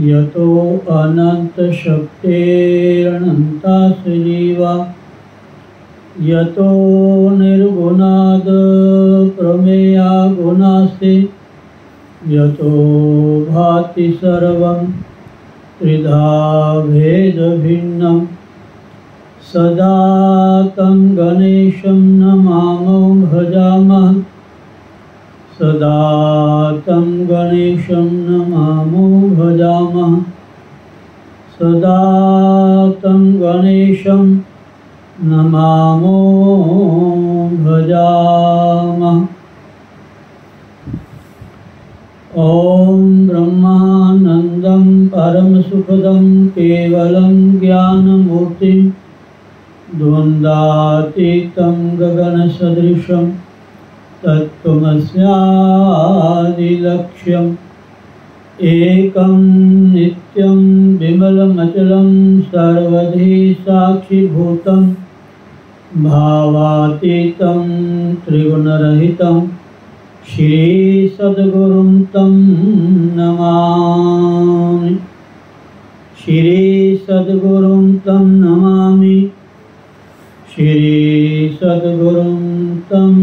यतो अनंत शक्तिरनंता सजीवा यतो निर्गुणाद प्रमेया गुणास्ति यतो भाति सर्वं त्रिधा भेद भिन्नं सदा तं गणेशं नमामो भजामः सदा तं गणेशं नमामो भजामः सदा तं गणेशं नमामो भजामः। ॐ ब्रह्मानन्दं परमसुखदं केवलं ज्ञानमूर्तिं द्वन्द्वातीतं गगनसदृशं तत्त्वमस्यादिलक्ष्यम् एकं नित्यं विमलमचलं सर्वधी साक्षिभूतं भावातीतं त्रिगुणरहितं श्रीसद्गुरुं तं नमामि श्रीसद्गुरुं तं नमामि श्रीसद्गुरुं तं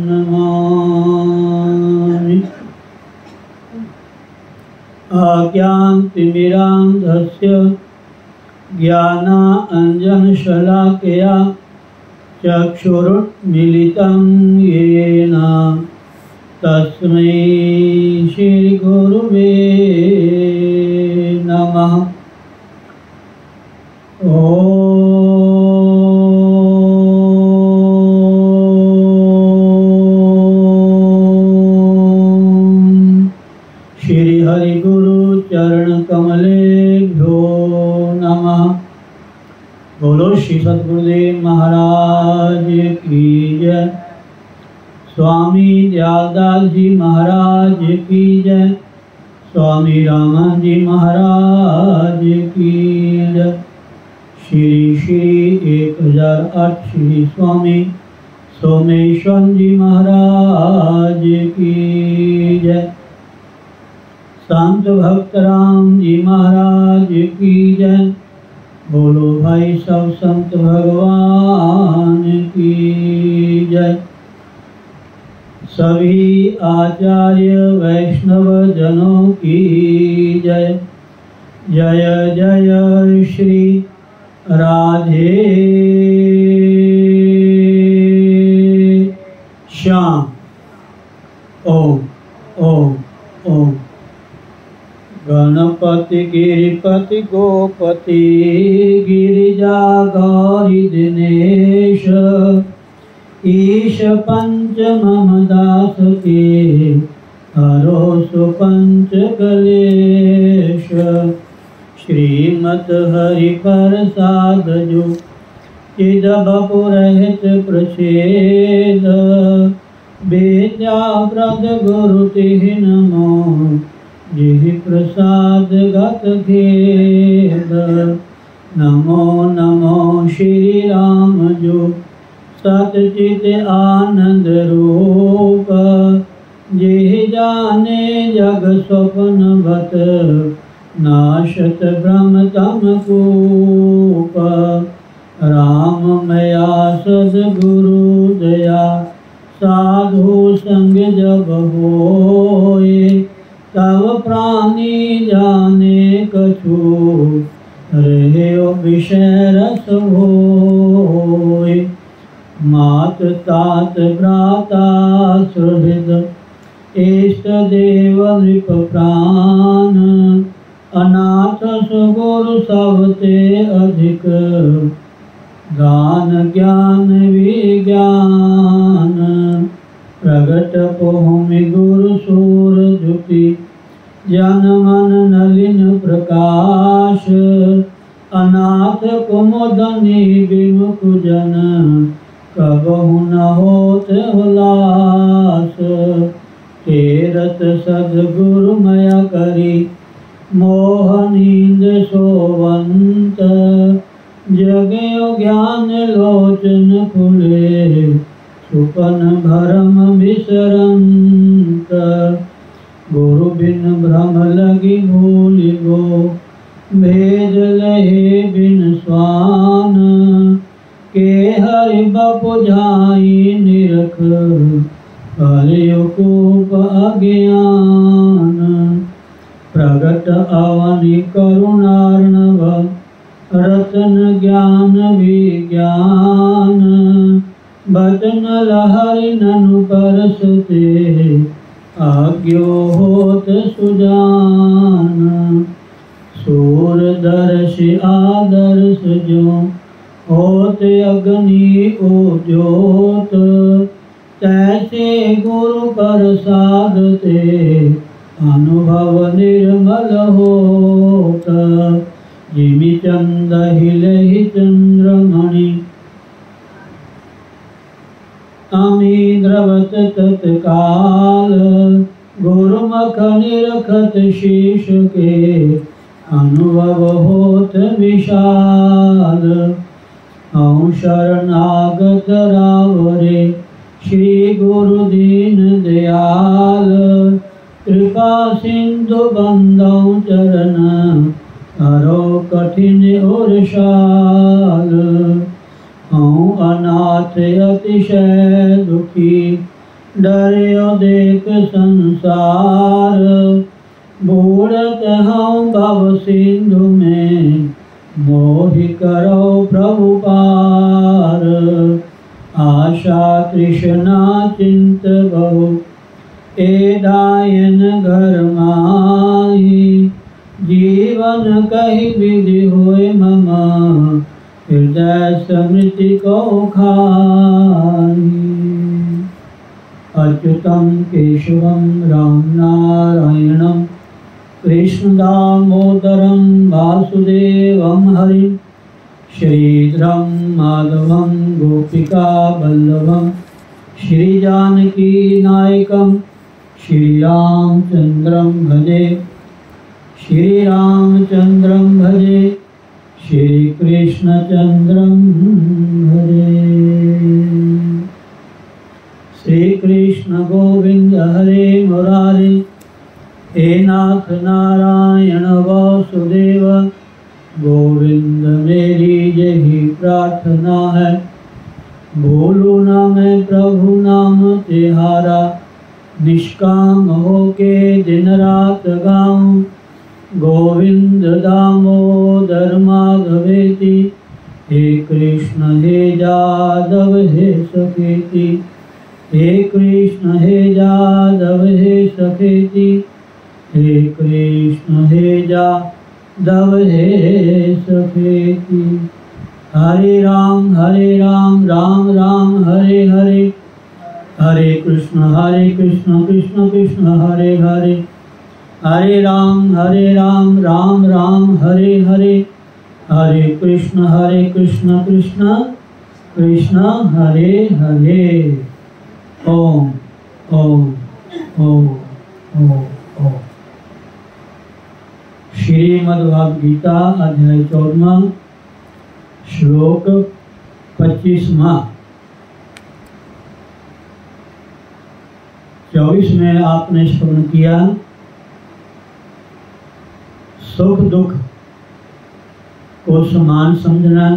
नमामि। आज्ञान्तिमिरान्धस्य ज्ञानाञ्जनशलाकया चक्षुरुन्मीलितं येन तस्मै श्रीगुरुवे नमः। श्री हरिगुरु चरण कमलेभ्यो नमः। बोलो श्री सद्गुरुदेव महाराज की जय। स्वामी दयालदास जी महाराज की जय। स्वामी रामन जी महाराज की जय। श्री श्री 1008 श्री स्वामी सोमेश्वर जी महाराज की जय। संत भक्त राम जी महाराज की जय। बोलो भाई सब संत भगवान की जय। सभी आचार्य वैष्णव जनों की जय। जय जय श्री राधे श्याम। ओम ओम ओम। गणपति गिरि श्रीपति गोपति गिरिजा गौरी दिनेश ईश पंच मम दास के हरो सुपंच कलेश। श्रीमत हरि प्रसाद जो चिद बपुरहित प्रछेद विद्या व्रत गुरु तिह नमो जिहि प्रसाद गत खेद। नमो नमो श्री राम जो सतचित आनंद रूप जिहि जाने जग स्वप्न बत नाशत भ्रम तम कूप। राम मया सद्गुरु दया साधु संग जब होए तब प्राणी जाने कछु रहे विषय रस होए। मात तात भ्राता सुहृद इष्ट देव नृप प्राण अनाथ सुगुरु सबते अधिक दान ज्ञान विज्ञान। प्रगट भूमि गुरु सूर ज्योति जन मन नलिन प्रकाश अनाथ कुमुदनी विमुख जन कबहु न होत उल्लास। तेरत सद्गुरु मया करी मोह नींद सोवंत जगयो ज्ञान लोचन खुले सुपन भरम विसरंत। गुरु बिन भ्रम लगी भूल गो भेद लहे बिन स्वान के हरि बपुझाई निरख कलयुग अज्ञान। प्रगट अवनि करुणार्णव रतन ज्ञान विज्ञान बचन लहरि ननु परसते आज्ञो होत सुजान। सूरदर्शि आदर्श जो होत अग्नि ओजोत तैसे गुरु प्रसाद ते अनुभव निर्मल होत। जिमि चंद हिलहि चंद्रमणि अमी द्रवत तत्काल गुरुमुख निरखत शीश के अनुभव होत विशाल। हूँ शरणागत रावरे श्री गुरु दीन दयाल कृपा सिंधु बंदौ चरण करो कठिन और शाल। हूँ अनाथ अतिशय दुखी डर्यो देख संसार बूढ़त हूँ भव सिंधु में मोहि करो प्रभु पार। आशा तृष्णा चिंत बहु ए दायन घर माही जीवन कही विधि होय मम हृदय स्मृति को खाई। अच्युतं केशवं राम नारायणं कृष्ण दामोदरं वासुदेवं हरि श्रीधरं माधवं गोपिका वल्लभं श्री जानकी नायकं श्री रामचंद्रं भजे श्री रामचंद्रं भजे श्री कृष्णचंद्रं भजे। श्री कृष्ण गोविंद हरे मुरारे हे नाथ नारायण वासुदेव गोविंद मेरी यही प्रार्थना है। भूलू न मैं प्रभु नाम तिहारा निष्काम होके दिन रात गाऊं। गोविंद दामोदर माधवेति हे कृष्ण हे जादव हे सखेति हे कृष्ण हे जादव हे सखेति हे कृष्ण हे दब हे सखेती। हरे राम राम राम हरे हरे, हरे कृष्ण कृष्ण कृष्ण हरे हरे, हरे राम राम राम हरे हरे, हरे कृष्ण कृष्ण कृष्ण हरे हरे। ओम ओम ओम ओम ओम। श्रीमद्भगवद गीता अध्याय 14 श्लोक 25वां। 24 में आपने श्रवण किया सुख दुख को समान समझना,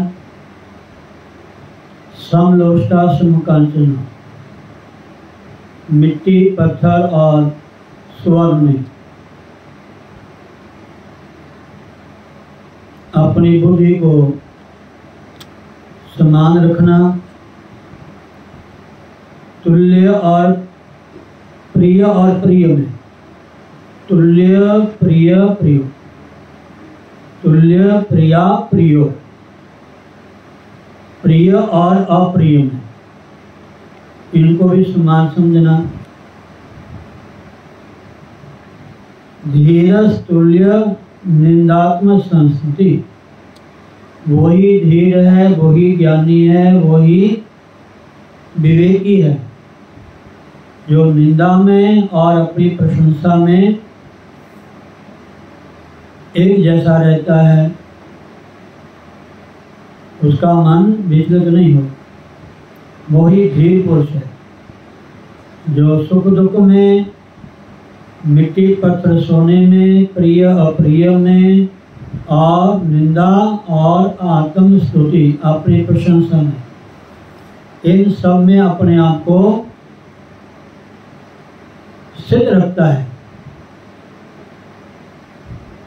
समलोष्टा समकांचना, मिट्टी पत्थर और स्वर्ण में अपनी बुद्धि को समान रखना, तुल्य और प्रिय में, तुल्य प्रिय प्रिय, तुल्य प्रिया प्रियो, प्रिय और अप्रिय में इनको भी समान समझना। धीरज तुल्य निंदात्मक संस्कृति, वही धीर है, वही ज्ञानी है, वही विवेकी है जो निंदा में और अपनी प्रशंसा में एक जैसा रहता है, उसका मन विचलित नहीं हो। वही धीर पुरुष है जो सुख दुख में, मिट्टी पत्थर सोने में, प्रिय अप्रिय में और निंदा और आत्म स्तुति अपनी प्रशंसा में, इन सब में अपने आप को सिद्ध रखता है,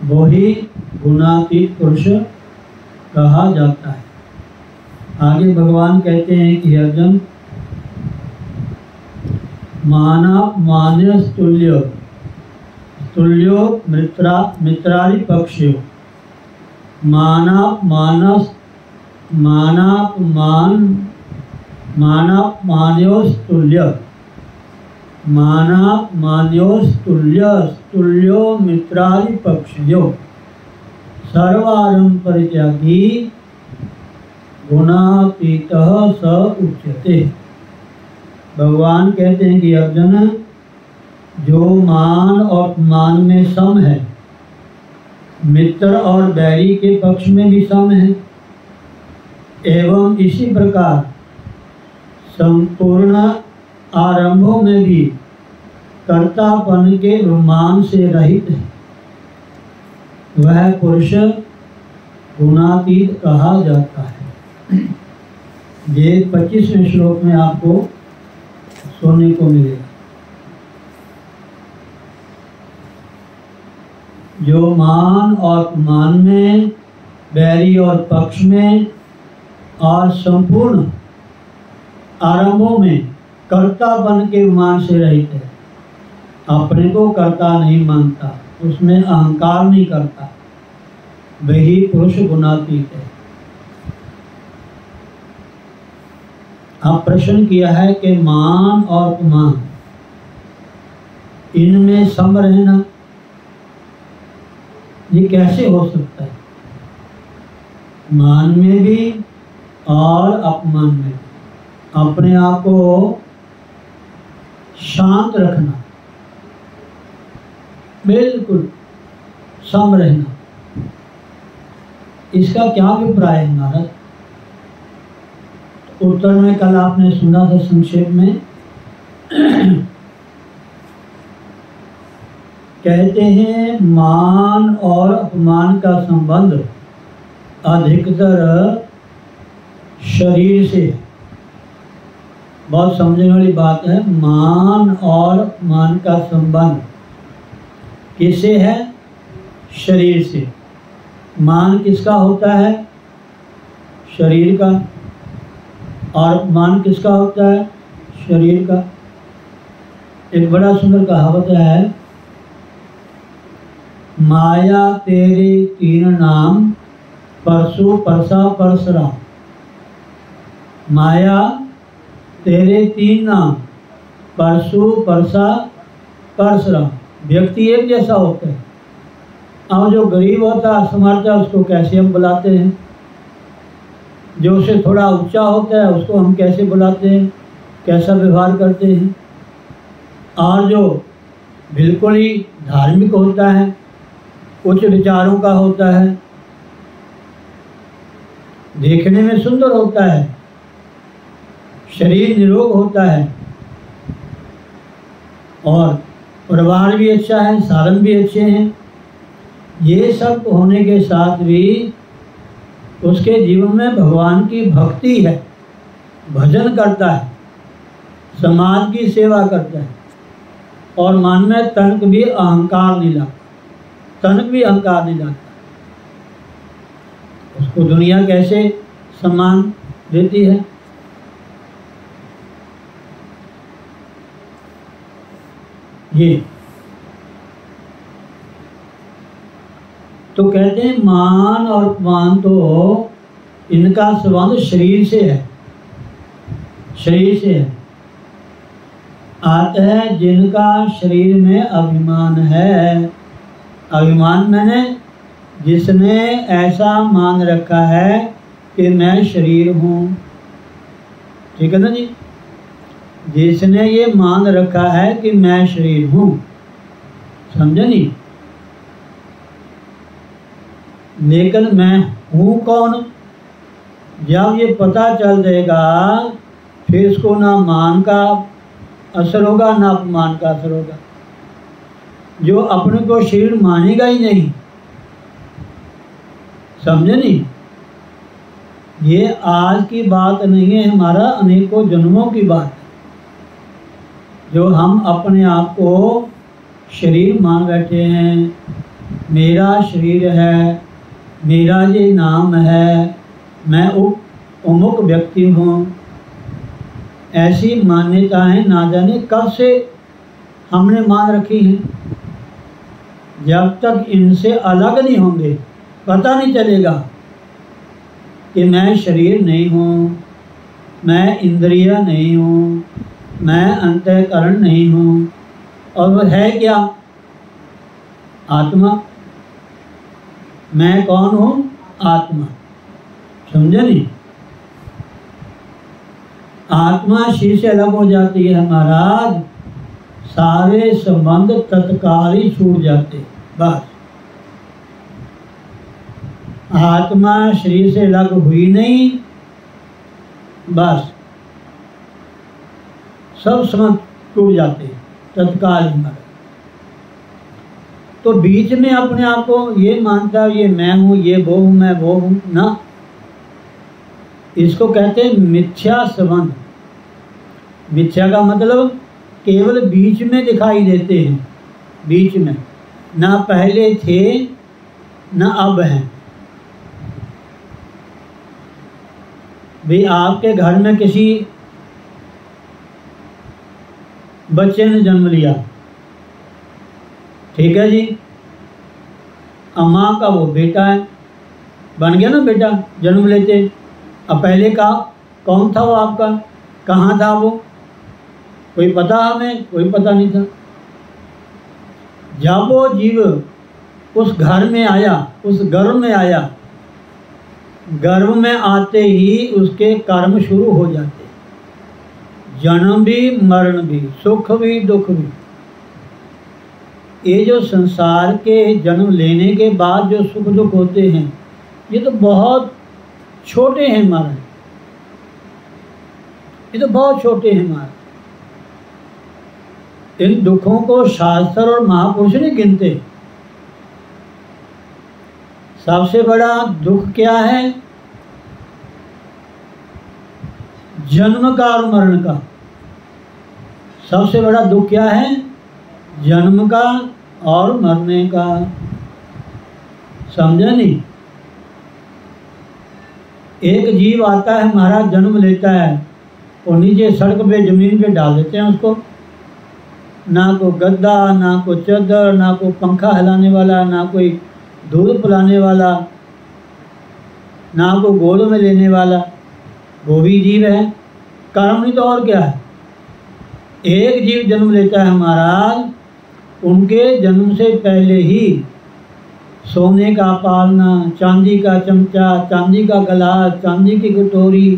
वही गुणातीत पुरुष कहा जाता है। आगे भगवान कहते हैं कि अर्जुन, मानस तुल्यो तुल्यो मित्रादि पक्षियो, तुल्यो मित्रादि पक्षियो, सर्वारंभ परित्यागी गुणातीतः स उच्यते। भगवान कहते हैं कि अर्जुन, जो मान और अपमान में सम है, मित्र और बैरी के पक्ष में भी सम है, एवं इसी प्रकार संपूर्ण आरंभों में भी कर्तापन के अभिमान से रहित है, वह पुरुष गुणातीत कहा जाता है। ये 25वें श्लोक में आपको सुनने को मिलेगा। जो मान और अपमान में, बैरी और पक्ष में और संपूर्ण आरंभों में कर्तापन के अभिमान से रहित है, अपने को कर्ता नहीं मानता, उसमें अहंकार नहीं करता, वही पुरुष गुणातीत है। अब प्रश्न किया है कि मान और अपमान, इनमें सम रहना ये कैसे हो सकता है? मान में भी और अपमान में भी अपने आप को शांत रखना, बिल्कुल सम रहना, इसका क्या अभिप्राय है महाराज? उत्तर में कल आपने सुना था संक्षेप में, कहते हैं मान और अपमान का संबंध अधिकतर शरीर से। बहुत समझने वाली बात है। मान और अपमान का संबंध किससे है? शरीर से। मान किसका होता है? शरीर का। और मान किसका होता है? शरीर का। एक बड़ा सुंदर कहावत है माया तेरे तीन नाम, परसु परसा परसरा। माया तेरे तीन नाम, परसु परसा परसरा। व्यक्ति एक जैसा होता है। अब जो गरीब होता है, असमर्थ है, उसको कैसे हम बुलाते हैं? जो उससे थोड़ा ऊंचा होता है उसको हम कैसे बुलाते हैं, कैसा व्यवहार करते हैं? और जो बिल्कुल ही धार्मिक होता है, उच्च विचारों का होता है, देखने में सुंदर होता है, शरीर निरोग होता है और परिवार भी अच्छा है, साधन भी अच्छे हैं, ये सब होने के साथ भी उसके जीवन में भगवान की भक्ति है, भजन करता है, समाज की सेवा करता है और मन में तनक भी अहंकार नहीं लाता, तनक भी अहंकार नहीं लाता। उसको दुनिया कैसे सम्मान देती है? ये तो कहते हैं मान और अपमान तो इनका संबंध शरीर से है, शरीर से है। आता है जिनका शरीर में अभिमान है। अभिमान मैंने जिसने ऐसा मान रखा है कि मैं शरीर हूँ, ठीक है ना जी? जिसने ये मान रखा है कि मैं शरीर हूँ, समझे नहीं? लेकिन मैं हूँ कौन? जब ये पता चल जाएगा फिर इसको ना मान का असर होगा ना अपमान का असर होगा। जो अपने को शरीर मानेगा ही नहीं, समझे नहीं? ये आज की बात नहीं है, हमारा अनेकों जन्मों की बात है। जो हम अपने आप को शरीर मान बैठे हैं, मेरा शरीर है, मेरा ये नाम है, मैं उमुक व्यक्ति हूँ, ऐसी मान्यताएं ना जाने कब से हमने मान रखी हैं। जब तक इनसे अलग नहीं होंगे पता नहीं चलेगा कि मैं शरीर नहीं हूँ, मैं इंद्रिय नहीं हूँ, मैं अंतःकरण नहीं हूँ। और वह है क्या? आत्मा। मैं कौन हूँ? आत्मा। समझे नहीं? आत्मा शरीर से अलग हो जाती है महाराज, सारे संबंध तत्काल ही छूट जाते। बस आत्मा शरीर से अलग हुई नहीं, बस सब संबंध टूट जाते तत्काल ही। तो बीच में अपने आप को ये मानता है ये मैं हूँ, ये वो हूँ, मैं वो हूँ ना, इसको कहते हैं मिथ्या संबंध। मिथ्या का मतलब केवल बीच में दिखाई देते हैं, बीच में, ना पहले थे ना अब हैं। भी आपके घर में किसी बच्चे ने जन्म लिया, ठीक है जी, अम्मा का वो बेटा है, बन गया ना बेटा, जन्म लेते। अब पहले का कौन था वो आपका, कहाँ था वो, कोई पता हमें? कोई पता नहीं था। जब वो जीव उस घर में आया, उस गर्भ में आया, गर्भ में आते ही उसके कर्म शुरू हो जाते, जन्म भी मरण भी, सुख भी दुख भी। ये जो संसार के जन्म लेने के बाद जो सुख दुख होते हैं ये तो बहुत छोटे हैं हमारे, ये तो बहुत छोटे हैं हमारे। इन दुखों को शास्त्र और महापुरुष नहीं गिनते। सबसे बड़ा दुख क्या है? जन्म का और मरण का। सबसे बड़ा दुख क्या है? जन्म का और मरने का। समझे नहीं? एक जीव आता है हमारा, जन्म लेता है और नीचे सड़क पे जमीन पे डाल देते हैं उसको, ना कोई गद्दा, ना कोई चादर, ना कोई पंखा हिलाने वाला, ना कोई दूध पिलाने वाला, ना कोई गोद में लेने वाला, वो भी जीव है। कर्म नहीं तो और क्या है। एक जीव जन्म लेता है महाराज, उनके जन्म से पहले ही सोने का पालना, चांदी का चमचा, चांदी का गिलास, चांदी की कटोरी,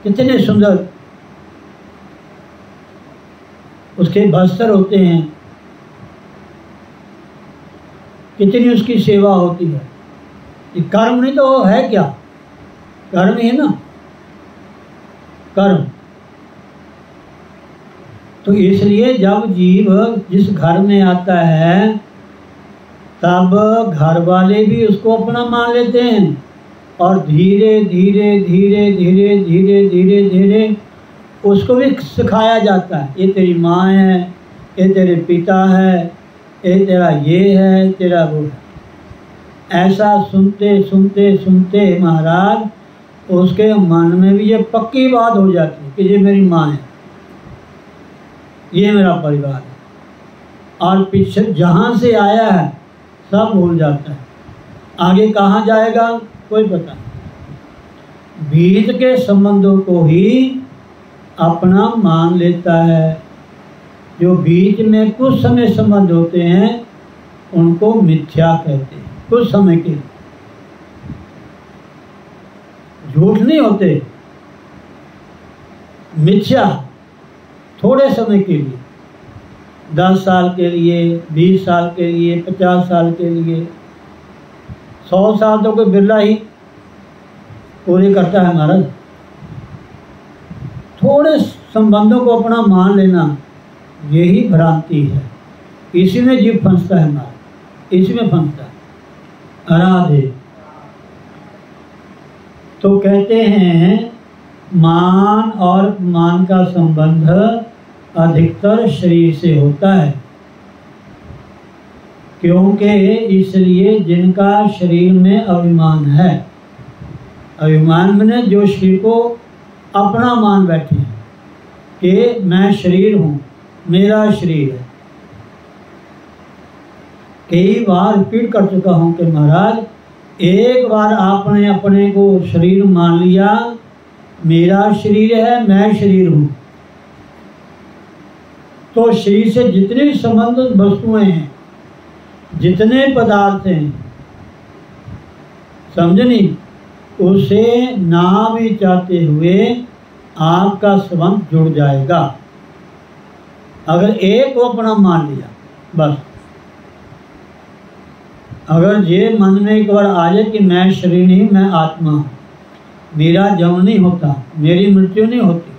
कितने सुंदर उसके वस्त्र होते हैं, कितनी उसकी सेवा होती है। ये कर्म नहीं तो है क्या? कर्म ही है ना, कर्म। तो इसलिए जब जीव जिस घर में आता है तब घर वाले भी उसको अपना मान लेते हैं और धीरे धीरे धीरे धीरे धीरे धीरे धीरे उसको भी सिखाया जाता है, ये तेरी माँ है, ये तेरे पिता है, ये तेरा ये है, तेरा वो है। ऐसा सुनते सुनते सुनते महाराज उसके मन में भी ये पक्की बात हो जाती है कि ये मेरी माँ है, ये मेरा परिवार है, और पीछे जहाँ से आया है सब भूल जाता है। आगे कहाँ जाएगा कोई पता नहीं। बीच के संबंधों को ही अपना मान लेता है। जो बीच में कुछ समय संबंध होते हैं उनको मिथ्या कहते हैं, कुछ समय के लिए, झूठ नहीं होते, मिथ्या, थोड़े समय के लिए, 10 साल के लिए, 20 साल के लिए, 50 साल के लिए, 100 साल तो कोई बिरला ही पूरे करता है महाराज। थोड़े संबंधों को अपना मान लेना यही भ्रांति है। इसी में जीव फंसता है महाराज, इसी में फंसता है। राधे। तो कहते हैं मान और मान का संबंध अधिकतर शरीर से होता है, क्योंकि इसलिए जिनका शरीर में अभिमान है, अभिमान में जो शरीर को अपना मान बैठे हैं कि मैं शरीर हूँ, मेरा शरीर है। कई बार रिपीट कर चुका हूँ कि महाराज एक बार आपने अपने को शरीर मान लिया, मेरा शरीर है, मैं शरीर हूँ, तो शरीर से जितने भी संबंधित वस्तुएं हैं, जितने पदार्थ हैं, समझनी, उसे ना भी चाहते हुए आपका संबंध जुड़ जाएगा। अगर एक को अपना मान लिया बस। अगर ये मन में एक बार आ जाए कि मैं शरीर नहीं, मैं आत्मा हूँ, मेरा जन्म नहीं होता, मेरी मृत्यु नहीं होती,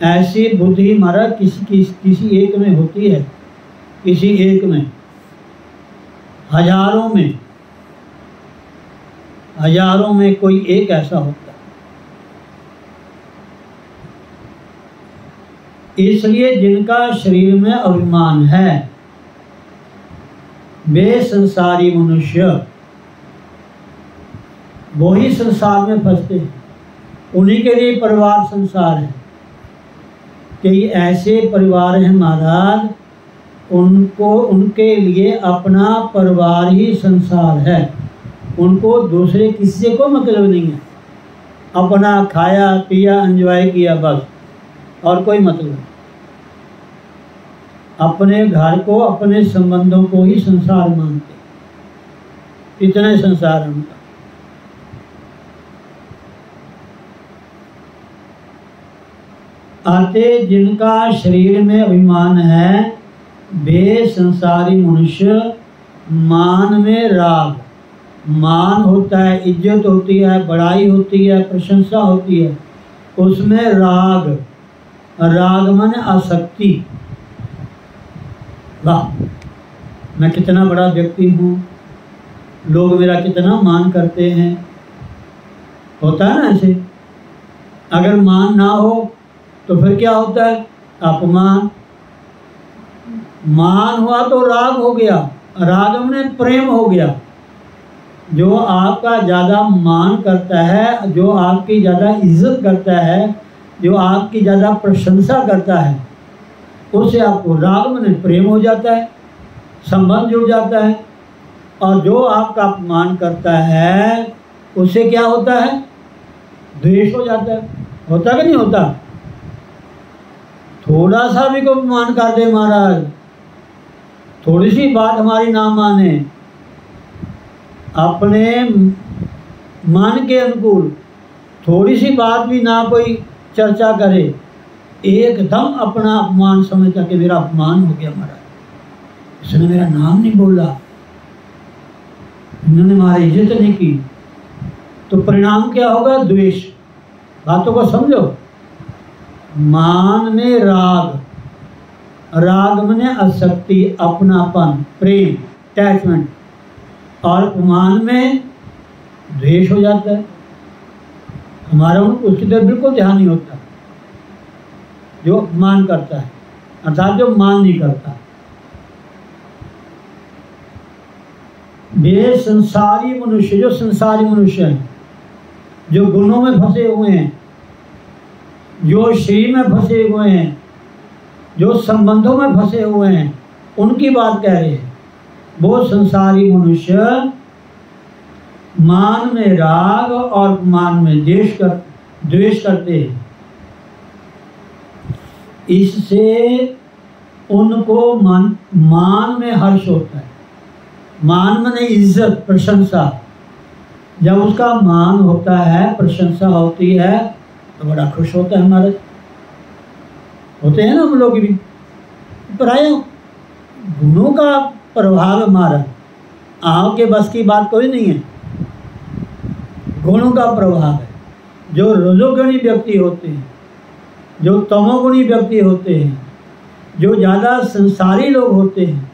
ऐसी बुद्धि महाराज किसी एक में होती है, किसी एक में, हजारों में कोई एक ऐसा होता है। इसलिए जिनका शरीर में अभिमान है वे संसारी मनुष्य, वही संसार में फंसते हैं। उन्हीं के लिए परिवार संसार है। कई ऐसे परिवार हैं महाराज, उनको उनके लिए अपना परिवार ही संसार है, उनको दूसरे किसी को मतलब नहीं है। अपना खाया पिया एंजॉय किया बस, और कोई मतलब नहीं। अपने घर को, अपने संबंधों को ही संसार मानते। इतने संसार उनका। अतः जिनका शरीर में अभिमान है वे संसारी मनुष्य मान में राग, मान होता है, इज्जत होती है, बड़ाई होती है, प्रशंसा होती है, उसमें राग, राग माने आसक्ति। वाह, मैं कितना बड़ा व्यक्ति हूँ, लोग मेरा कितना मान करते हैं, होता है ना ऐसे। अगर मान ना हो तो फिर क्या होता है? अपमान। मान हुआ तो राग हो गया, राग में प्रेम हो गया। जो आपका ज़्यादा मान करता है, जो आपकी ज़्यादा इज्जत करता है, जो आपकी ज़्यादा प्रशंसा करता है उससे आपको राग माने प्रेम हो जाता है, संबंध जुड़ जाता है। और जो आपका अपमान करता है उससे क्या होता है? द्वेष हो जाता है। होता कि नहीं होता? थोड़ा सा भी को अपमान कर दे महाराज, थोड़ी सी बात हमारी ना माने, अपने मन के अनुकूल थोड़ी सी बात भी ना कोई चर्चा करे, एकदम अपना अपमान समझता कि मेरा अपमान हो गया महाराज, इसने मेरा नाम नहीं बोला, इन्होंने हमारी इज्जत नहीं की, तो परिणाम क्या होगा? द्वेष। बातों को समझो। मान में राग, राग माने आसक्ति, अपनापन, प्रेम, अटैचमेंट, और अपमान में द्वेष हो जाता है। हमारा उसकी तरफ बिल्कुल ध्यान नहीं होता जो अपमान करता है, अर्थात जो मान नहीं करता। वे संसारी मनुष्य, जो संसारी मनुष्य हैं, जो गुणों में फंसे हुए हैं, जो शरीर में फंसे हुए हैं, जो संबंधों में फंसे हुए हैं, उनकी बात कह रहे हैं। वो संसारी मनुष्य मान में राग और मान में द्वेष करते हैं। इससे उनको मान में हर्ष होता है। मान माने इज्जत, प्रशंसा। जब उसका मान होता है, प्रशंसा होती है, तो बड़ा खुश होता है। हमारे होते हैं ना हम लोग भी। प्राय गुणों का प्रभाव हमारा, आँव के बस की बात कोई नहीं है। गुणों का प्रभाव है। जो रजोगुणी व्यक्ति होते हैं, जो तमोगुणी व्यक्ति होते हैं, जो ज़्यादा संसारी लोग होते हैं,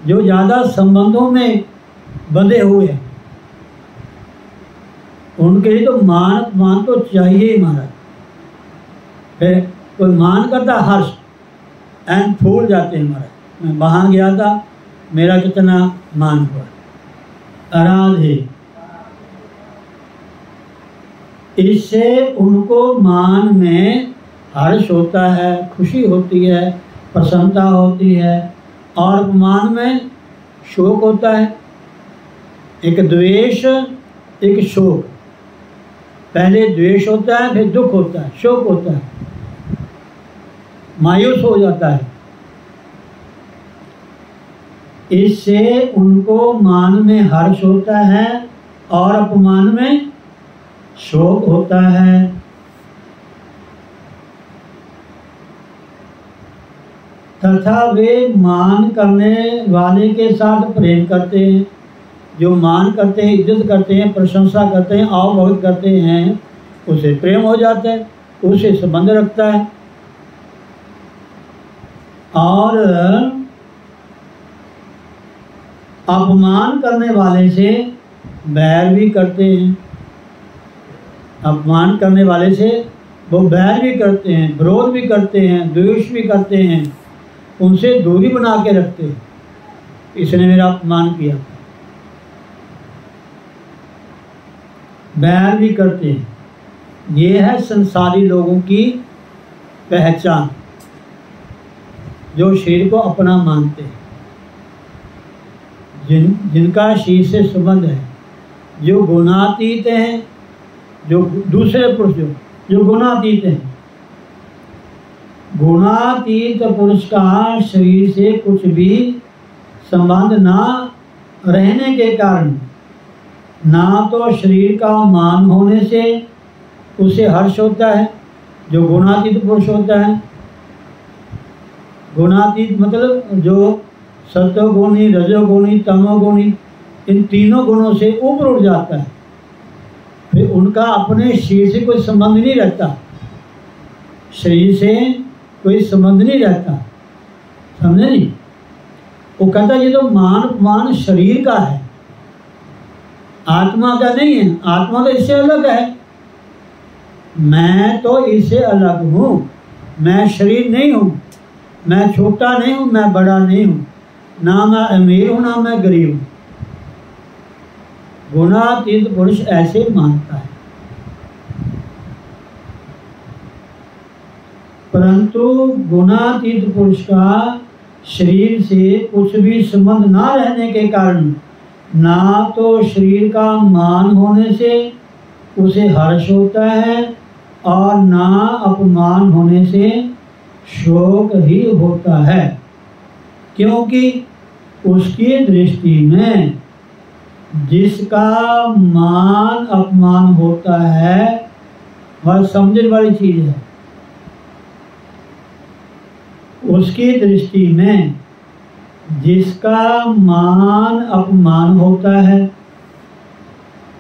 जो ज़्यादा संबंधों में बंधे हुए हैं, उनके लिए तो मान तो चाहिए ही महाराज। फिर कोई मान करता हर्ष एंड फूल जाते हैं महाराज। मैं वहाँ गया था, मेरा कितना मान हुआ। आराधे। इससे उनको मान में हर्ष होता है, खुशी होती है, प्रसन्नता होती है, और अपमान में शोक होता है। एक द्वेष, एक शोक। पहले द्वेष होता है, फिर दुख होता है, शोक होता है, मायूस हो जाता है। इससे उनको मान में हर्ष होता है और अपमान में शोक होता है। तथा वे मान करने वाले के साथ प्रेम करते हैं। जो मान करते हैं, इज्जत करते हैं, प्रशंसा करते हैं, आव भगत करते हैं, उसे प्रेम हो जाता है, उसे संबंध रखता है। और अपमान करने वाले से बैर भी करते हैं। अपमान करने वाले से वो बैर भी करते हैं, विरोध भी करते हैं, द्वेष भी करते हैं, उनसे दूरी बना के रखते हैं। इसने मेरा अपमान किया, बैर भी करते हैं। ये है संसारी लोगों की पहचान, जो शरीर को अपना मानते हैं, जिनका शरीर से संबंध है, जो गुणातीत हैं, जो दूसरे पुरुष जो गुणातीत हैं। गुणातीत पुरुष का शरीर से कुछ भी संबंध ना रहने के कारण, ना तो शरीर का मान होने से उसे हर्ष होता है, जो गुणातीत पुरुष होता है। गुणातीत मतलब जो सत्वगुणी, रजोगुणी, तमोगुणी, इन तीनों गुणों से ऊपर उठ जाता है। फिर उनका अपने शरीर से कोई संबंध नहीं रहता, शरीर से कोई संबंध नहीं रहता, समझे नहीं? वो कहता ये तो मान शरीर का है, आत्मा का नहीं है। आत्मा तो इससे अलग है। मैं तो इससे अलग हूँ, मैं शरीर नहीं हूँ, मैं छोटा नहीं हूँ, मैं बड़ा नहीं हूँ, ना मैं अमीर हूँ ना मैं गरीब हूँ। गुणातीत पुरुष ऐसे मानता है। परंतु गुणातीत पुरुष का शरीर से कुछ भी संबंध ना रहने के कारण ना तो शरीर का मान होने से उसे हर्ष होता है और ना अपमान होने से शोक ही होता है, क्योंकि उसकी दृष्टि में जिसका मान अपमान होता है वह समझने वाली चीज है। उसकी दृष्टि में जिसका मान अपमान होता है,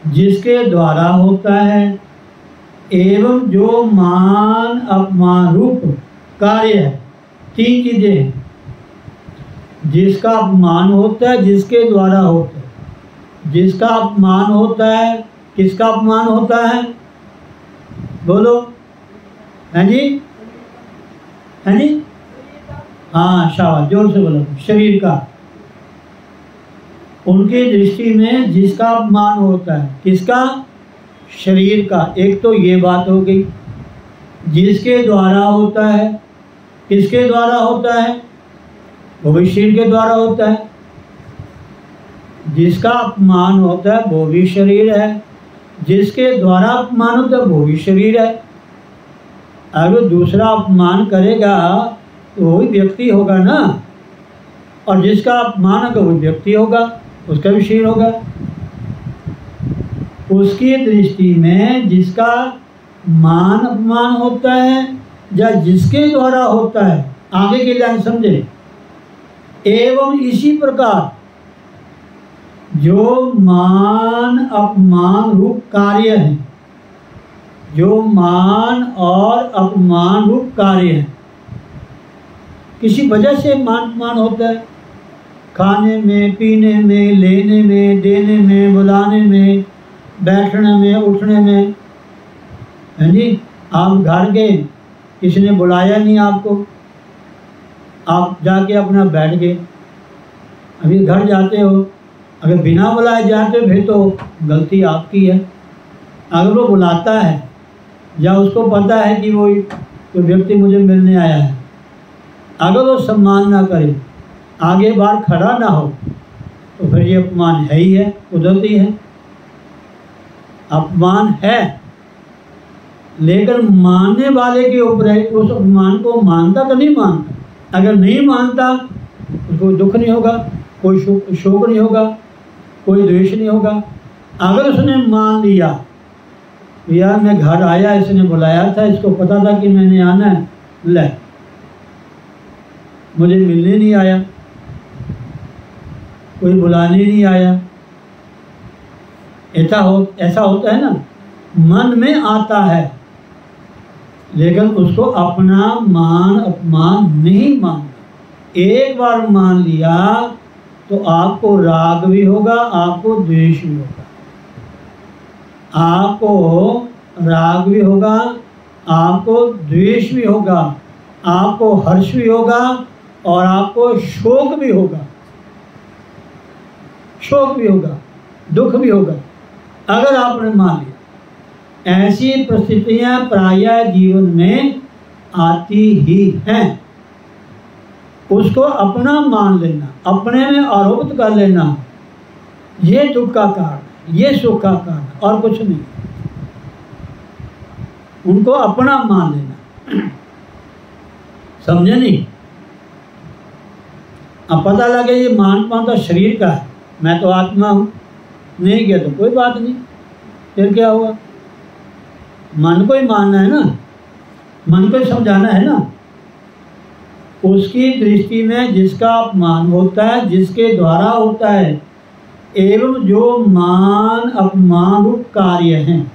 जिसके द्वारा होता है, एवं जो मान अपमान रूप कार्य है, तीन चीजें हैं। जिसका अपमान होता है, जिसके द्वारा होता है। जिसका अपमान होता है, किसका अपमान होता है? बोलो। हैं जी? हैं जी? हाँ, शाबाश, जोर से बोलो। शरीर का। उनकी दृष्टि में जिसका अपमान होता है, किसका? शरीर का। एक तो ये बात हो गई। जिसके द्वारा होता है, किसके द्वारा होता है? वो भी शरीर के द्वारा होता है। जिसका अपमान होता है वो भी शरीर है, जिसके द्वारा अपमान होता है वो भी शरीर है। अगर दूसरा अपमान करेगा तो वही व्यक्ति होगा ना, और जिसका अपमान होगा वो व्यक्ति होगा, उसका भी शरीर होगा। उसकी दृष्टि में जिसका मान अपमान होता है या जिसके द्वारा होता है, आगे के लाइन समझे। एवं इसी प्रकार जो मान अपमान रूप कार्य है, जो मान और अपमान रूप कार्य है, किसी वजह से मान अपमान होता है। खाने में, पीने में, लेने में, देने में, बुलाने में, बैठने में, उठने में। है जी? आप घर गए, किसी ने बुलाया नहीं आपको, आप जाके अपना बैठ गए। अभी घर जाते हो, अगर बिना बुलाए जाते हो फिर तो गलती आपकी है। अगर वो बुलाता है या उसको पता है कि वो व्यक्ति मुझे मिलने आया है, अगर वो सम्मान ना करे, आगे बार खड़ा ना हो, तो फिर ये अपमान है ही है, कुदरती है, अपमान है। लेकिन मानने वाले के ऊपर है, उस अपमान को मानता तो नहीं मानता। अगर नहीं मानता उसको दुख नहीं होगा, कोई शोक नहीं होगा, कोई द्वेष नहीं होगा। अगर उसने मान लिया यार मैं घर आया, इसने बुलाया था, इसको पता था कि मैंने आना है, ले मुझे मिलने नहीं आया, कोई बुलाने नहीं आया, ऐसा होता है ना। मन में आता है लेकिन उसको अपना मान अपमान नहीं मानता। एक बार मान लिया तो आपको राग भी होगा, आपको द्वेष भी होगा। आपको राग भी होगा, आपको द्वेष भी होगा, आपको हर्ष भी होगा और आपको शोक भी होगा। शोक भी होगा, दुख भी होगा, अगर आपने मान लिया। ऐसी परिस्थितियां प्रायः जीवन में आती ही हैं। उसको अपना मान लेना, अपने में आरोपित कर लेना, ये दुख का कारण, ये सुख का कारण, और कुछ नहीं। उनको अपना मान लेना, समझे नहीं? अब पता लगे ये मान पान तो शरीर का है, मैं तो आत्मा हूँ, नहीं किया तो कोई बात नहीं, फिर क्या हुआ? मन को ही मानना है ना, मन को ही समझाना है ना। उसकी दृष्टि में जिसका अपमान होता है, जिसके द्वारा होता है, एवं जो मान अपमान रूप कार्य हैं,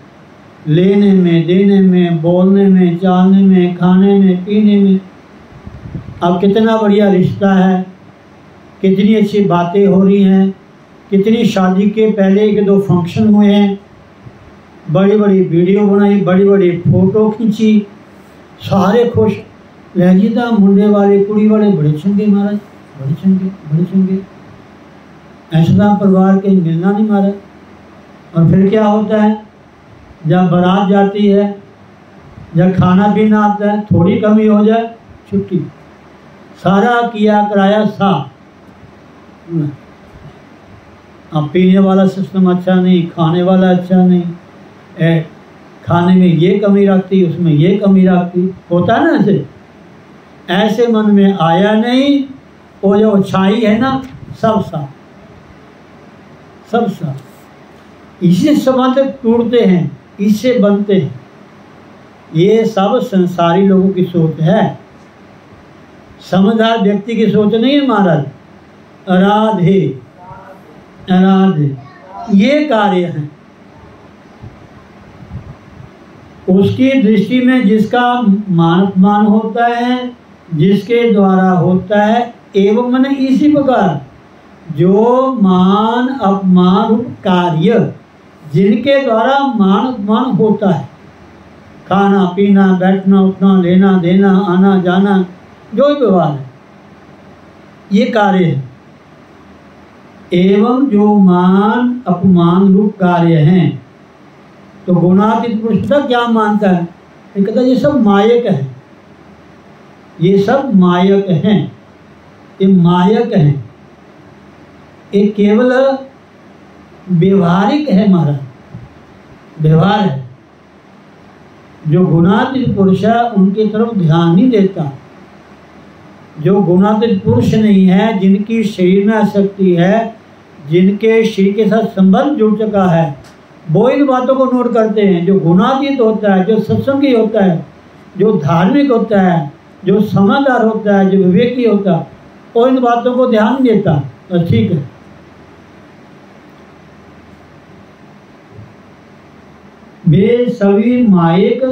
लेने में, देने में, बोलने में, चालने में, खाने में, पीने में। अब कितना बढ़िया रिश्ता है, कितनी अच्छी बातें हो रही हैं, कितनी शादी के पहले 1-2 फंक्शन हुए हैं, बड़ी बड़ी वीडियो बनाई, बड़ी बड़ी फोटो खींची, सारे खुश। लहजीदा मुंडे वाले, कुड़ी वाले बड़े चंगे महाराज, बड़े चंगे, बड़े चंगे। ऐसा परिवार के मिलना नहीं महाराज। और फिर क्या होता है, जब बारात जाती है जब खाना पीना आता है, थोड़ी कमी हो जाए छुट्टी, सारा किया कराया साफ। अब पीने वाला सिस्टम अच्छा नहीं, खाने वाला अच्छा नहीं, खाने में ये कमी रखती, उसमें ये कमी रखती, होता है ना ऐसे। ऐसे मन में आया नहीं, वो जो अच्छाई है ना सब साफ, सब साफ। इसी संबंध टूटते हैं, इससे बनते हैं। ये सब संसारी लोगों की सोच है, समझदार व्यक्ति की सोच नहीं है महाराज। राधे राधे, ये कार्य है। उसकी दृष्टि में जिसका मान अपमान होता है, जिसके द्वारा होता है, एवं मैंने इसी प्रकार जो मान अपमान कार्य जिनके द्वारा मान अपमान होता है, खाना पीना, बैठना उठना, लेना देना, आना जाना, जो भी व्यवहार है, ये कार्य है। एवं जो मान अपमान रूप कार्य हैं, तो गुणातीत पुरुष का क्या मानता है? ये कहता है ये सब मायक है, ये सब मायक हैं, ये मायक हैं, ये केवल व्यवहारिक है महाराज, व्यवहार है। जो गुणातीत पुरुष है उनकी तरफ ध्यान नहीं देता। जो गुणातीत पुरुष नहीं है, जिनकी शरीर में आसक्ति है, जिनके शरीर के साथ संबंध जुड़ चुका है, वो इन बातों को नोट करते हैं। जो गुणातीत होता है, जो सत्संगी होता है, जो धार्मिक होता है, जो समझदार होता है, जो विवेकी होता है, वो इन बातों को ध्यान नहीं देता। बस ठीक है। वे सभी मायक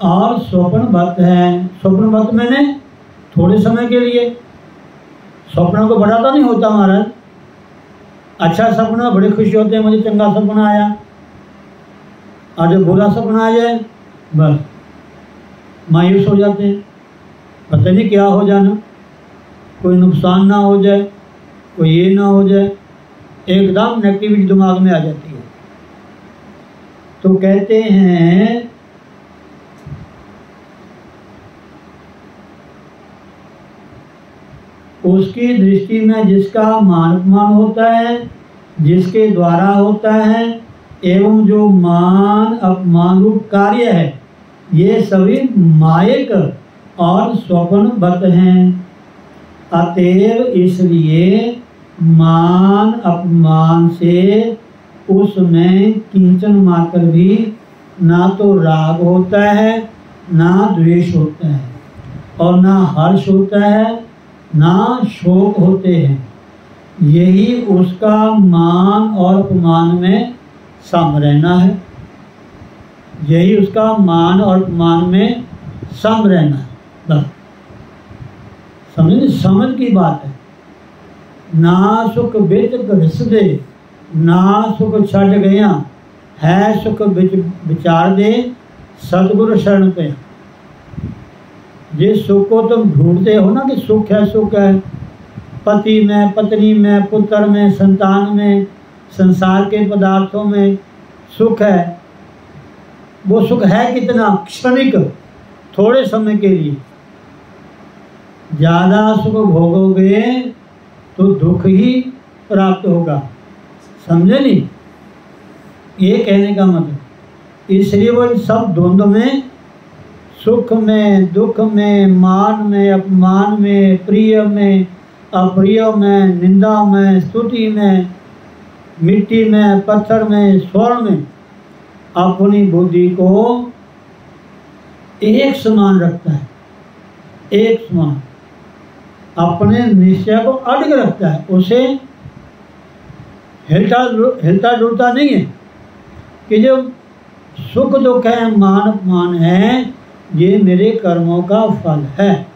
और स्वप्नवत हैं। स्वप्नवत मैंने थोड़े समय के लिए, स्वप्न को बड़ा तो नहीं होता महाराज। अच्छा सपना बड़े खुशी होते हैं, मुझे चंगा सपना आया, और जब बुरा सपना आ जाए बस मायूस हो जाते हैं, पता नहीं क्या हो जाना, कोई नुकसान ना हो जाए, कोई ये ना हो जाए, एकदम नेगेटिविटी दिमाग में आ जाती है। तो कहते हैं उसकी दृष्टि में जिसका मान अपमान होता है, जिसके द्वारा होता है, एवं जो मान अपमान रूप कार्य है, ये सभी मायक और स्वप्नवत हैं। अतएव इसलिए मान अपमान से उसमें किंचन मात्र भी ना तो राग होता है, ना द्वेष होता है, और ना हर्ष होता है, ना शोक होते हैं। यही उसका मान और अपमान में सम रहना है, यही उसका मान और अपमान में सम रहना है। बस समझ, समझ की बात है। ना सुख बिच घिसदे, ना सुख छड़ गया, है सुख बिच विचार दे, सतगुरु शरण पे। जिस सुख को तुम ढूंढते हो ना कि सुख है, सुख है, पति में, पत्नी में, पुत्र में, संतान में, संसार के पदार्थों में सुख है, वो सुख है कितना? क्षणिक, थोड़े समय के लिए। ज़्यादा सुख भोगोगे तो दुख ही प्राप्त होगा, समझे नहीं? ये कहने का मतलब। इसलिए वो सब द्वंद्व में, सुख में, दुख में, मान में, अपमान में, प्रिय में, अप्रिय में, निंदा में, स्तुति में, मिट्टी में, पत्थर में, स्वर्ण में अपनी बुद्धि को एक समान रखता है, एक समान अपने निश्चय को अड़ग रखता है, उसे हिलता डुलता नहीं है। कि जो सुख दुख है, मान अपमान है, ये मेरे कर्मों का फल है,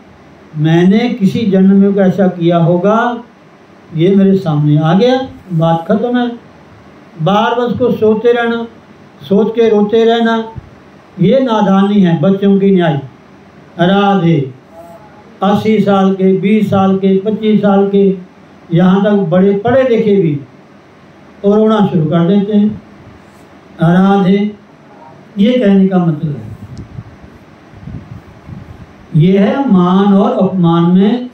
मैंने किसी जन्म में ऐसा किया होगा, ये मेरे सामने आ गया, बात खत्म है। बार बार उसको सोचते रहना, सोच के रोते रहना, ये नादानी है, बच्चों की न्याय। राधे 80 साल के, 20 साल के, 25 साल के, यहाँ तक बड़े पढ़े लिखे भी और रोना शुरू कर देते हैं। राधे, ये कहने का मतलब है। ये है मान और अपमान में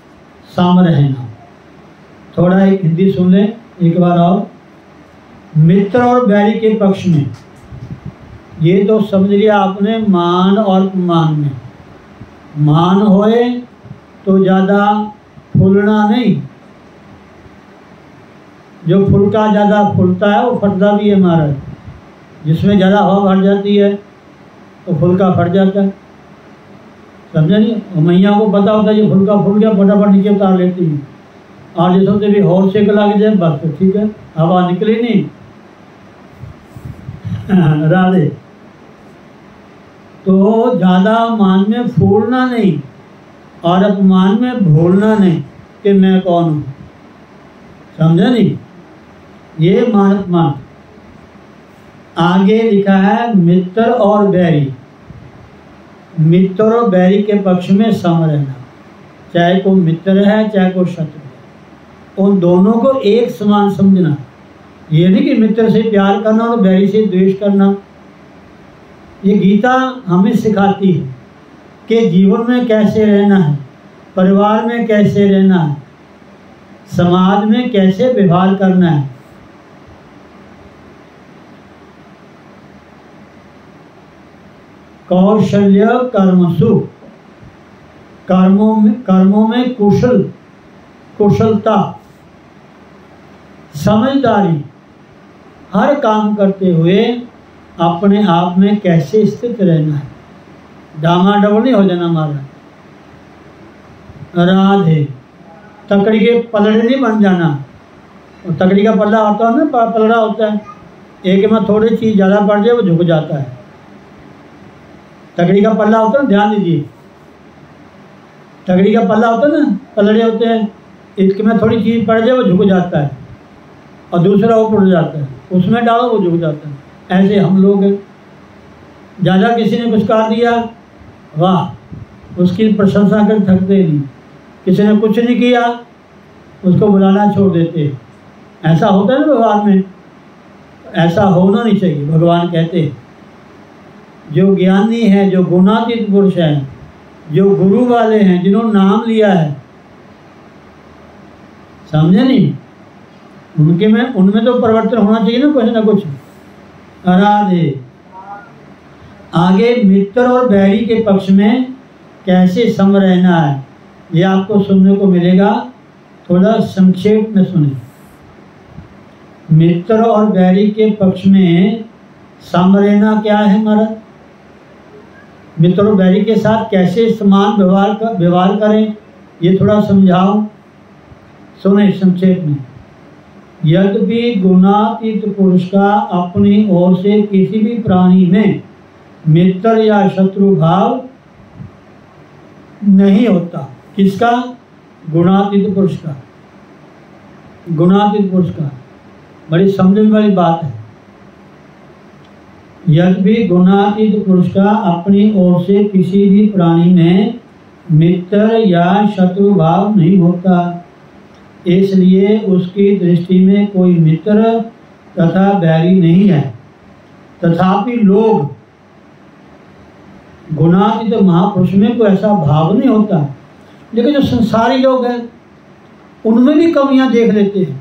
सम रहना। थोड़ा एक हिंदी सुन लें एक बार और। मित्र और बैरी के पक्ष में, ये तो समझ लिया आपने मान और अपमान में। मान होए तो ज़्यादा फूलना नहीं, जो फुलका ज़्यादा फूलता है वो फटता भी है महाराज। जिसमें ज़्यादा हवा भर जाती है तो फुलका फट जाता है, समझे नहीं। मैया को पता होता है ये फुलका फूल गया, फटाफट नीचे उतार लेती है। और जैसे होते भी हॉल से लग जाए बस तो ठीक है, हवा निकली नहीं राधे। तो ज़्यादा मान में फूलना नहीं और अपमान में भूलना नहीं कि मैं कौन हूँ, समझे नहीं। ये मान अपमान। आगे लिखा है मित्र और बैरी। मित्र और बैरी के पक्ष में सम रहना, चाहे कोई मित्र है चाहे कोई शत्रु है, उन दोनों को एक समान समझना। ये नहीं कि मित्र से प्यार करना और बैरी से द्वेष करना। ये गीता हमें सिखाती है कि जीवन में कैसे रहना है, परिवार में कैसे रहना है, समाज में कैसे व्यवहार करना है। कौशल्य कर्मसु, कर्मों में कुशलता, समझदारी, हर काम करते हुए अपने आप में कैसे स्थित रहना है, डामाडोल नहीं हो जाना हमारा। राधे। तकड़ी के पलड़े नहीं बन जाना। और तकड़ी का पल्ला होता है ना, पलड़ा होता है, एक में थोड़ी चीज़ ज़्यादा पड़ जाए वो झुक जाता है। तकड़ी का पल्ला होता है ना, ध्यान दीजिए, तकड़ी का पल्ला होता है ना, पलड़े होते हैं, एक में थोड़ी चीज़ पड़ जाए वो झुक जाता है और दूसरा ऊपर उड़ जाता है, उसमें डालो वो झुक जाता है। ऐसे हम लोग हैं, ज़्यादा किसी ने कुछ कहा दिया वाह उसकी प्रशंसा कर थकते नहीं, किसी ने कुछ नहीं किया उसको बुलाना छोड़ देते। ऐसा होता है ना व्यवहार में, ऐसा होना नहीं चाहिए। भगवान कहते हैं जो ज्ञानी है, जो गुणातीत पुरुष हैं, जो गुरु वाले हैं, जिन्होंने नाम लिया है, समझे नहीं, उनमें तो परिवर्तन होना चाहिए ना कुछ ना कुछ। राधे। आगे मित्र और बैरी के पक्ष में कैसे सम रहना है ये आपको सुनने को मिलेगा, थोड़ा संक्षेप में सुने। मित्र और बैरी के पक्ष में सम रहना क्या है हमारा? मित्र और बैरी के साथ कैसे समान व्यवहार करें ये थोड़ा समझाओ, सुने संक्षेप में। यद्यपि गुणातीत पुरुष का अपनी ओर से किसी भी प्राणी में मित्र या शत्रु भाव नहीं होता। किसका? गुणातीत पुरुष का। गुणातीत पुरुष का बड़ी समझने वाली बात है। यद्यपि गुणातीत पुरुष का अपनी ओर से किसी भी प्राणी में मित्र या शत्रु भाव नहीं होता, इसलिए उसकी दृष्टि में कोई मित्र तथा बैरी नहीं है। तथापि लोग, गुणातीत महापुरुष में कोई ऐसा भाव नहीं होता, लेकिन जो संसारी लोग हैं उनमें भी कमियां देख लेते हैं।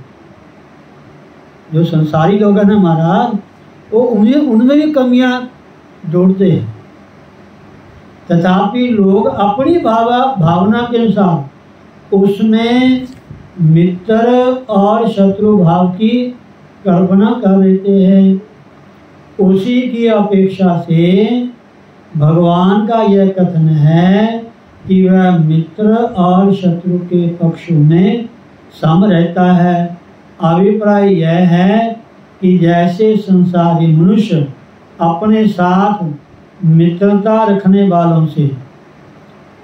जो संसारी लोग हैं ना महाराज, वो उनमें भी कमियां ढूंढते हैं। तथापि लोग अपनी भावना के अनुसार उसमें मित्र और शत्रु भाव की कल्पना कर लेते हैं। उसी की अपेक्षा से भगवान का यह कथन है कि वह मित्र और शत्रु के पक्ष में सम रहता है। अभिप्राय यह है कि जैसे संसारी मनुष्य अपने साथ मित्रता रखने वालों से,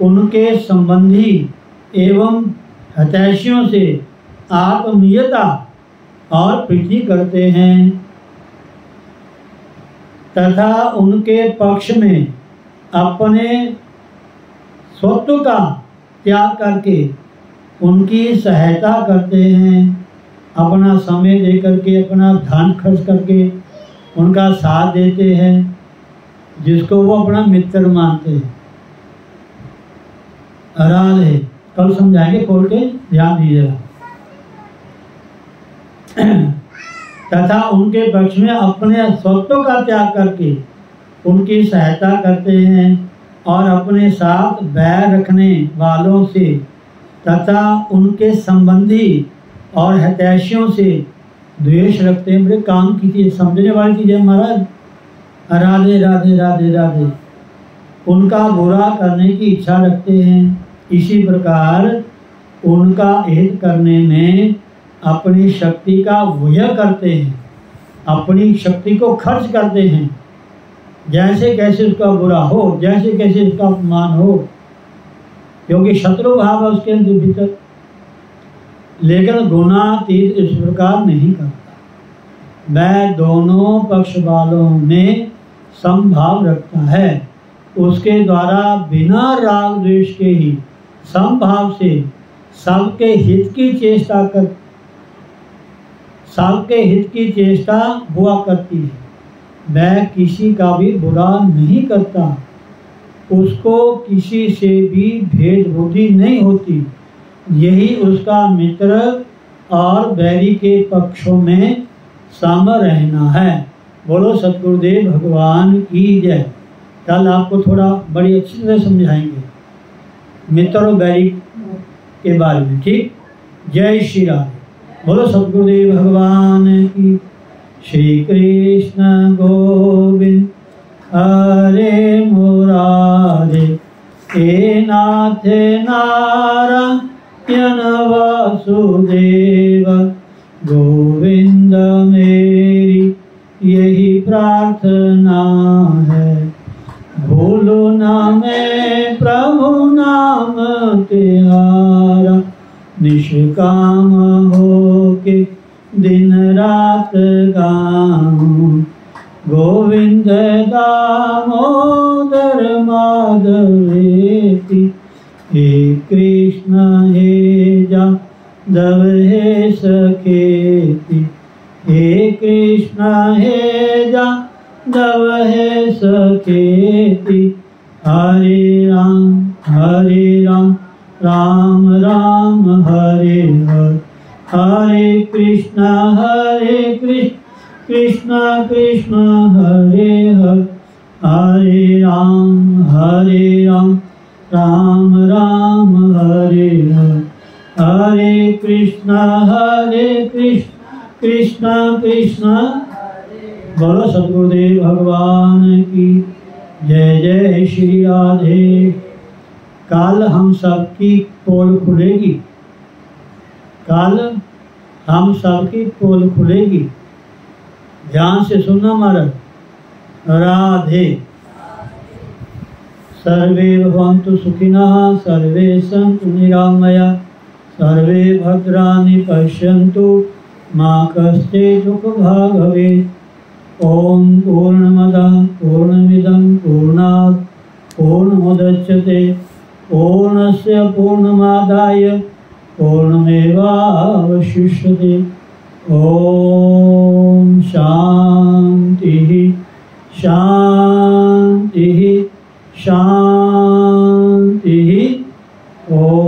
उनके संबंधी एवं हितैषियों से आत्मीयता और प्रीति करते हैं तथा उनके पक्ष में अपने स्वत्व का त्याग करके उनकी सहायता करते हैं, अपना समय दे करके, अपना धन खर्च करके उनका साथ देते हैं, जिसको वो अपना मित्र मानते हैं। राधे, कल समझाएंगे, खोल के ध्यान दीजिएगा। तथा उनके पक्ष में अपने स्वत्व का त्याग करके उनकी सहायता करते हैं और अपने साथ बैर रखने वालों से तथा उनके संबंधी और हितैषियों से द्वेष रखते हैं। बड़े काम की चीज, समझने वाली चीज है महाराज। राधे राधे राधे राधे। उनका बुरा करने की इच्छा रखते हैं। इसी प्रकार उनका हित करने में अपनी शक्ति का व्यय करते हैं, अपनी शक्ति को खर्च करते हैं, जैसे कैसे उसका बुरा हो, जैसे कैसे उसका अपमान हो, क्योंकि शत्रु भाव है उसके भीतर। लेकिन गुणातीत इस प्रकार नहीं करता। वह दोनों पक्ष वालों में समभाव रखता है। उसके द्वारा बिना राग द्वेष के ही समभाव से सबके हित की चेष्टा हुआ करती है। वह किसी का भी बुरा नहीं करता, उसको किसी से भी भेद बुद्धि नहीं होती। यही उसका मित्र और बैरी के पक्षों में सम रहना है। बोलो सतगुरुदेव भगवान की जय। कल आपको थोड़ा बड़ी अच्छी तरह समझाएंगे मित्र और बैरी के बारे में, ठीक। जय श्री राम। बोलो सतगुरुदेव भगवान की। श्री कृष्ण गोविंद हरे मुरारे, हे नाथ नारायण वासुदेव। गोविंद मेरी यही प्रार्थना है, भूलो ना मैं प्रभु नाम तुम्हारा। निष्काम हो के दिन रात गाऊं, गोविंद दामोदर माधवेति। हे कृष्ण हे जादव हे सखेति, हे कृष्ण हे जादव हे सखेति। हरे राम राम राम हरे हरे, हरे कृष्ण कृष्ण कृष्ण हरे हरे। हरे राम राम राम हरे हरे, हरे कृष्ण कृष्ण कृष्ण। बोलो सतगुरुदेव भगवान की जय। जय श्री राधे। कल हम सबकी पोल खुलेगी, कल हम सबकी पोल खुलेगी। ध्यान से सुनना महाराज। राधे। सर्वे भवन्तु सुखिनः, सर्वे सन्तु निरामया, सर्वे भद्राणि पश्यन्तु, मा कश्चित् दुःखभाग् भवेत्। ओम पूर्णमदः पूर्णमिदं पूर्णात् पूर्णमुदच्यते, पूर्णस्य पूर्णमादाय पूर्णमेवावशिष्यते। ओम शांति शांति शांति। ओम।